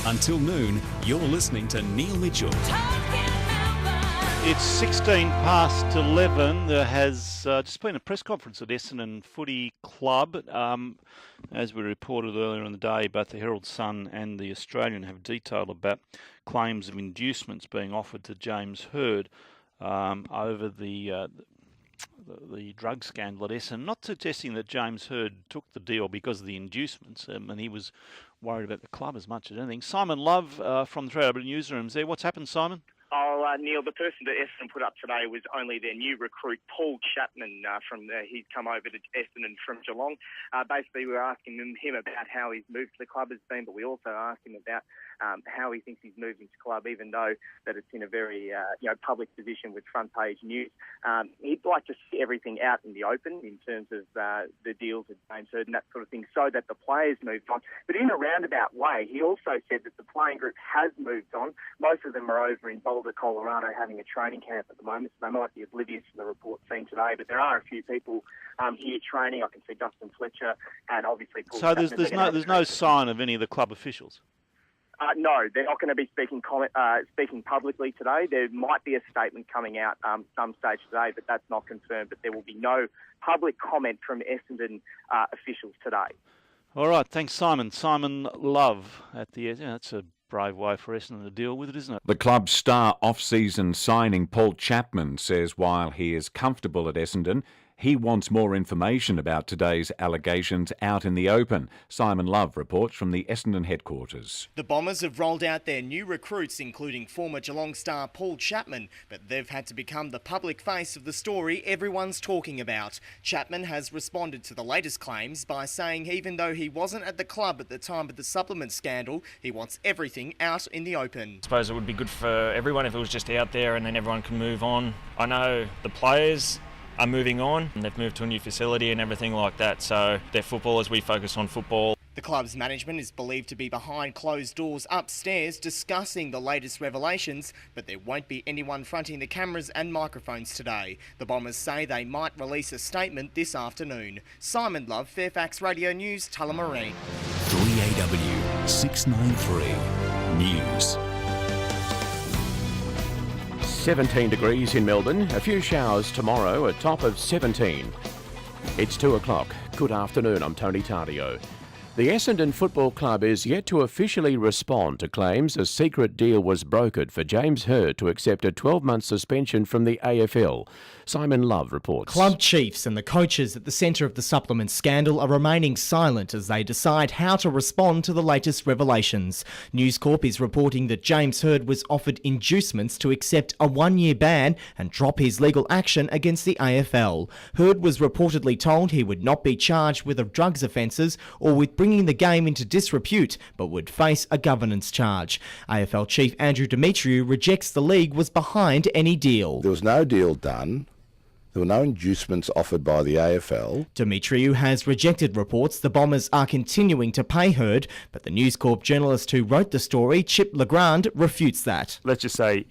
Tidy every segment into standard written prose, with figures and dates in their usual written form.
Until noon, you're listening to Neil Mitchell. It's 16 past 11. There has just been a press conference at Essendon Footy Club. As we reported earlier in the day, both the Herald Sun and the Australian have detailed about claims of inducements being offered to James Hird over the drug scandal at Essendon. Not suggesting that James Hird took the deal because of the inducements, and he was worried about the club as much as anything. Simon Love from the 3AW Newsroom's there. What's happened, Simon? Neil, the person that Essendon put up today was only their new recruit, Paul Chapman. He's come over to Essendon from Geelong. Basically, we were asking him about how his move to the club has been, but we also asked him about how he thinks he's moving to club, even though that it's in a very public position with front page news. He'd like to see everything out in the open in terms of the deals with James Hird and that sort of thing, so that the players moved on. But in a roundabout way, he also said that the playing group has moved on. Most of them are over in Boulder, Colorado, having a training camp at the moment, so they might be oblivious to the report seen today. But there are a few people here training. I can see Dustin Fletcher and obviously Paul. So there's no sign of any of the club officials. No, they're not going to be speaking publicly today. There might be a statement coming out some stage today, but that's not confirmed. But there will be no public comment from Essendon officials today. All right, thanks, Simon. Simon Love at the that's a brave way for Essendon to deal with it, isn't it? The club's star off-season signing, Paul Chapman, says while he is comfortable at Essendon, he wants more information about today's allegations out in the open. Simon Love reports from the Essendon headquarters. The Bombers have rolled out their new recruits, including former Geelong star Paul Chapman, but they've had to become the public face of the story everyone's talking about. Chapman has responded to the latest claims by saying even though he wasn't at the club at the time of the supplement scandal, he wants everything out in the open. I suppose it would be good for everyone if it was just out there and then everyone can move on. I know the players are moving on and they've moved to a new facility and everything like that, so they're footballers, we focus on football. The club's management is believed to be behind closed doors upstairs discussing the latest revelations, but there won't be anyone fronting the cameras and microphones today. The Bombers say they might release a statement this afternoon. Simon Love, Fairfax Radio News, Tullamarine. 3AW 693 News. 17 degrees in Melbourne, a few showers tomorrow, a top of 17. It's 2 o'clock. Good afternoon, I'm Tony Tardio. The Essendon Football Club is yet to officially respond to claims a secret deal was brokered for James Hird to accept a 12-month suspension from the AFL. Simon Love reports. Club chiefs and the coaches at the centre of the supplements scandal are remaining silent as they decide how to respond to the latest revelations. News Corp is reporting that James Hird was offered inducements to accept a one-year ban and drop his legal action against the AFL. Hird was reportedly told he would not be charged with drugs offences or with bringing the game into disrepute, but would face a governance charge. AFL chief Andrew Demetriou rejects the league was behind any deal. There was no deal done. There were no inducements offered by the AFL. Demetriou has rejected reports the Bombers are continuing to pay Hird, but the News Corp journalist who wrote the story, Chip Legrand, refutes that. Let's just say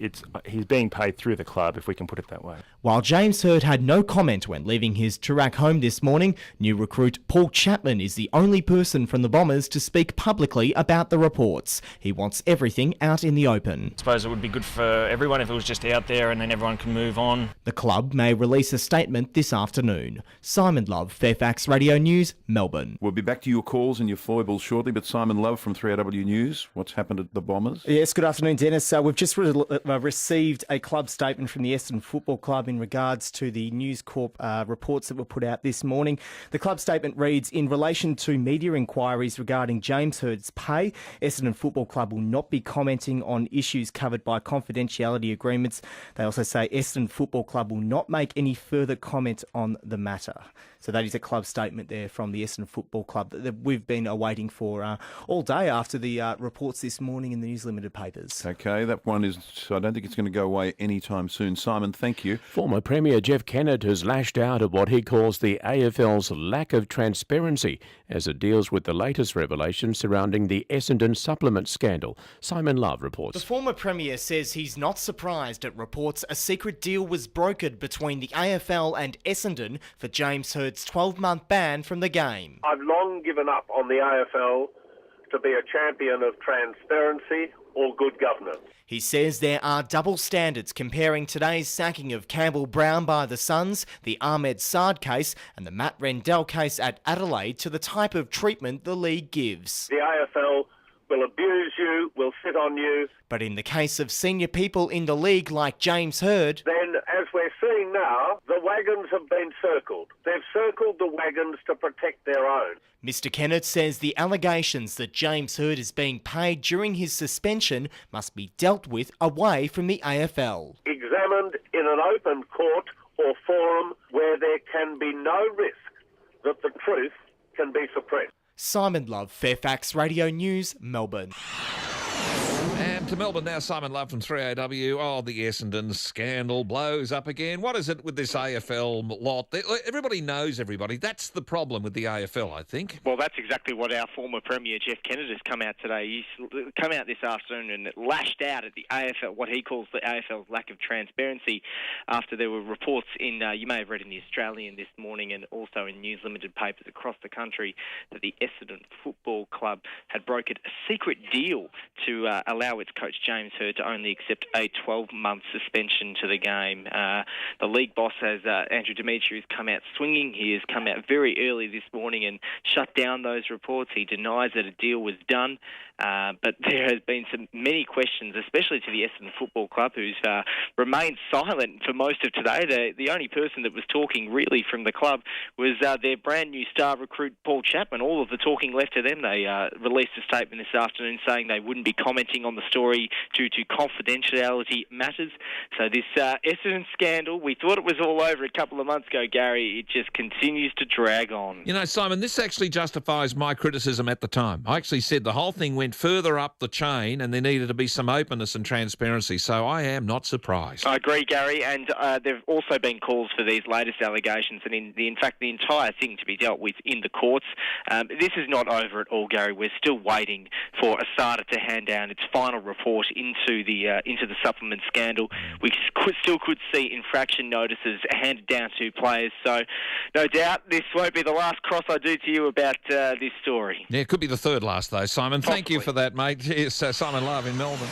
he's being paid through the club, if we can put it that way. While James Hird had no comment when leaving his Toorak home this morning, new recruit Paul Chapman is the only person from the Bombers to speak publicly about the reports. He wants everything out in the open. I suppose it would be good for everyone if it was just out there and then everyone can move on. The club may release a statement this afternoon. Simon Love, Fairfax Radio News, Melbourne. We'll be back to your calls and your foibles shortly, but Simon Love from 3AW News, what's happened at the Bombers? Yes, good afternoon, Dennis. We've just received a club statement from the Essendon Football Club in regards to the News Corp reports that were put out this morning. The club statement reads, in relation to media inquiries regarding James Hird's pay, Essendon Football Club will not be commenting on issues covered by confidentiality agreements. They also say Essendon Football Club will not make any further comment on the matter. So that is a club statement there from the Essendon Football Club that we've been awaiting for all day after the reports this morning in the News Limited papers. Okay, that one is, I don't think it's going to go away anytime soon. Simon, thank you. Former Premier Jeff Kennett has lashed out at what he calls the AFL's lack of transparency as it deals with the latest revelations surrounding the Essendon Suppliments Scandal. Simon Love reports. The former Premier says he's not surprised at reports a secret deal was brokered between the AFL and Essendon for James Hird's 12-month ban from the game. I've long given up on the AFL to be a champion of transparency or good governance. He says there are double standards comparing today's sacking of Campbell Brown by the Suns, the Ahmed Saad case and the Matt Rendell case at Adelaide to the type of treatment the league gives. The AFL will abuse you, will sit on you. But in the case of senior people in the league like James Hird, then, as we're seeing now, the wagons have been circled. They've circled the wagons to protect their own. Mr Kennett says the allegations that James Hird is being paid during his suspension must be dealt with away from the AFL. Examined in an open court or forum where there can be no risk that the truth can be suppressed. Simon Love, Fairfax Radio News, Melbourne. And to Melbourne now, Simon Love from 3AW. Oh, the Essendon scandal blows up again. What is it with this AFL lot? Everybody knows everybody. That's the problem with the AFL, I think. Well, that's exactly what our former Premier, Jeff Kennett, has come out today. He's come out this afternoon and lashed out at the AFL, what he calls the AFL's lack of transparency, after there were reports in, you may have read in The Australian this morning and also in News Limited papers across the country, that the Essendon Football Club had brokered a secret deal to allow its coach James Hird to only accept a 12-month suspension to the game. The league boss, Andrew Demetriou, has come out swinging. He has come out very early this morning and shut down those reports. He denies that a deal was done. But there has been many questions, especially to the Essendon Football Club, who's remained silent for most of today. The only person that was talking really from the club was their brand new star recruit, Paul Chapman. All of the talking left to them. They released a statement this afternoon saying they wouldn't be commenting on the story due to confidentiality matters. So this Essendon scandal, we thought it was all over a couple of months ago, Gary. It just continues to drag on. You know, Simon, this actually justifies my criticism at the time. I actually said the whole thing went further up the chain and there needed to be some openness and transparency. So I am not surprised. I agree, Gary, and there have also been calls for these latest allegations and in fact the entire thing to be dealt with in the courts. This is not over at all, Gary. We're still waiting for ASADA to hand down its final report into the supplement scandal. We still could see infraction notices handed down to players. So no doubt this won't be the last cross I do to you about this story. Yeah, it could be the third last though, Simon. Possibly. Thank you for that, mate. Yes, Simon Love in Melbourne.